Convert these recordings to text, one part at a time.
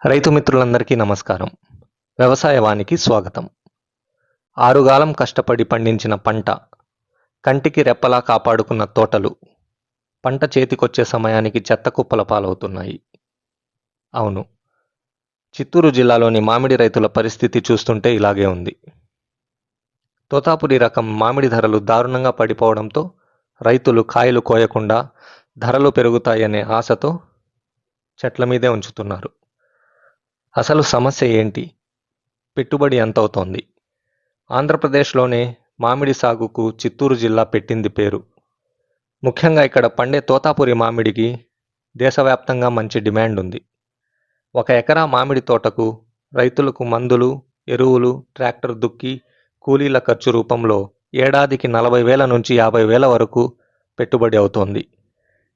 రైతు మిత్రులందరికీ నమస్కారం. వ్యవసాయవానికి స్వాగతం. ఆరుగాలం కష్టపడి పండించిన పంట, కంటికి రెప్పలా కాపాడుకున్న తోటలు, పంట చేతికొచ్చే సమయానికి చెత్త కుప్పల పాలవుతున్నాయి. అవును, చిత్తూరు జిల్లాలోని మామిడి రైతుల పరిస్థితి చూస్తుంటే ఇలాగే ఉంది. తోతాపురి రకం మామిడి ధరలు దారుణంగా పడిపోవడంతో రైతులు కాయలు కోయకుండా ధరలు పెరుగుతాయనే ఆశతో చెట్ల మీదే ఉంచుతున్నారు. అసలు సమస్య ఏంటి? పెట్టుబడి ఎంతవుతోంది? ఆంధ్రప్రదేశ్లోనే మామిడి సాగుకు చిత్తూరు జిల్లా పెట్టింది పేరు. ముఖ్యంగా ఇక్కడ పండే తోతాపురి మామిడికి దేశవ్యాప్తంగా మంచి డిమాండ్ ఉంది. 1 ఎకరా మామిడి తోటకు రైతులకు మందులు, ఎరువులు, ట్రాక్టర్ దుక్కి, కూలీల ఖర్చు రూపంలో ఏడాదికి 40,000 నుంచి 50,000 వరకు పెట్టుబడి అవుతోంది.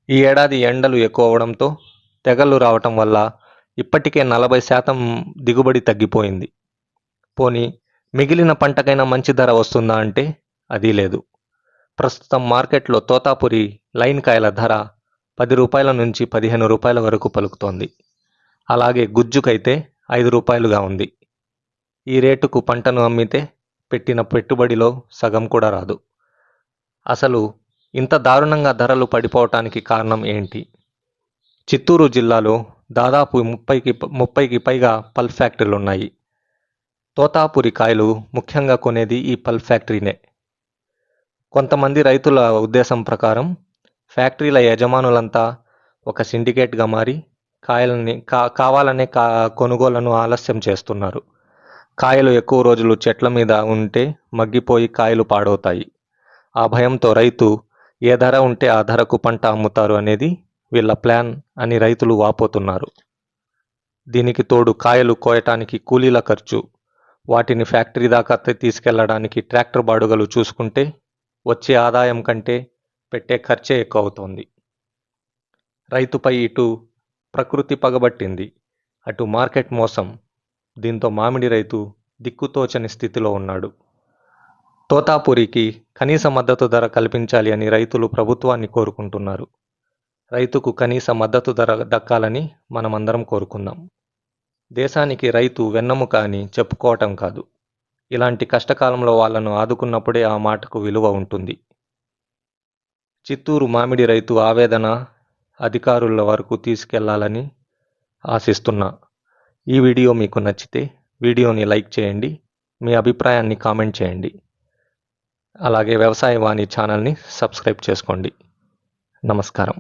ఈ ఏడాది ఎండలు ఎక్కువ అవడంతో తెగళ్ళు రావటం వల్ల ఇప్పటికే 40% దిగుబడి తగ్గిపోయింది. పోనీ మిగిలిన పంటకైనా మంచి ధర వస్తుందా అంటే అదీ లేదు. ప్రస్తుతం మార్కెట్లో తోతాపురి లైన్ కాయల ధర 10 రూపాయల నుంచి 15 రూపాయల వరకు పలుకుతోంది. అలాగే గుజ్జుకైతే 5 రూపాయలుగా ఉంది. ఈ రేటుకు పంటను అమ్మితే పెట్టిన పెట్టుబడిలో సగం కూడా రాదు. అసలు ఇంత దారుణంగా ధరలు పడిపోవటానికి కారణం ఏంటి? చిత్తూరు జిల్లాలో దాదాపు 30కి పైగా పల్ప్ ఫ్యాక్టరీలున్నాయి. తోతాపురి కాయలు ముఖ్యంగా కొనేది ఈ పల్ప్ ఫ్యాక్టరీనే. కొంతమంది రైతుల ఉద్దేశం ప్రకారం ఫ్యాక్టరీల యజమానులంతా ఒక సిండికేట్గా మారి కాయలని కావాలనే కొనుగోళ్లను ఆలస్యం చేస్తున్నారు. కాయలు ఎక్కువ రోజులు చెట్ల మీద ఉంటే మగ్గిపోయి కాయలు పాడవుతాయి. ఆ భయంతో రైతు ఏ ధర ఉంటే ఆ ధరకు పంట అమ్ముతారు అనేది వీళ్ళ ప్లాన్ అని రైతులు వాపోతున్నారు. దీనికి తోడు కాయలు కోయటానికి కూలీల ఖర్చు, వాటిని ఫ్యాక్టరీ దాకా తీసుకెళ్లడానికి ట్రాక్టర్ బాడుగలు చూసుకుంటే వచ్చే ఆదాయం కంటే పెట్టే ఖర్చే ఎక్కువ అవుతోంది. రైతుపై ఇటు ప్రకృతి పగబట్టింది, అటు మార్కెట్ మోసం. దీంతో మామిడి రైతు దిక్కుతోచని స్థితిలో ఉన్నాడు. తోతాపురికి కనీస మద్దతు ధర కల్పించాలి అని రైతులు ప్రభుత్వాన్ని కోరుకుంటున్నారు. రైతుకు కనీస మద్దతు ధర దక్కాలని మనమందరం కోరుకుందాం. దేశానికి రైతు వెన్నెముక అని చెప్పుకోవటం కాదు, ఇలాంటి కష్టకాలంలో వాళ్ళను ఆదుకున్నప్పుడే ఆ మాటకు విలువ ఉంటుంది. చిత్తూరు మామిడి రైతు ఆవేదన అధికారుల వరకు తీసుకెళ్లాలని ఆశిస్తున్నా. ఈ వీడియో మీకు నచ్చితే వీడియోని లైక్ చేయండి, మీ అభిప్రాయాన్ని కామెంట్ చేయండి. అలాగే వ్యవసాయవాణి ఛానల్ని సబ్స్క్రైబ్ చేసుకోండి. నమస్కారం.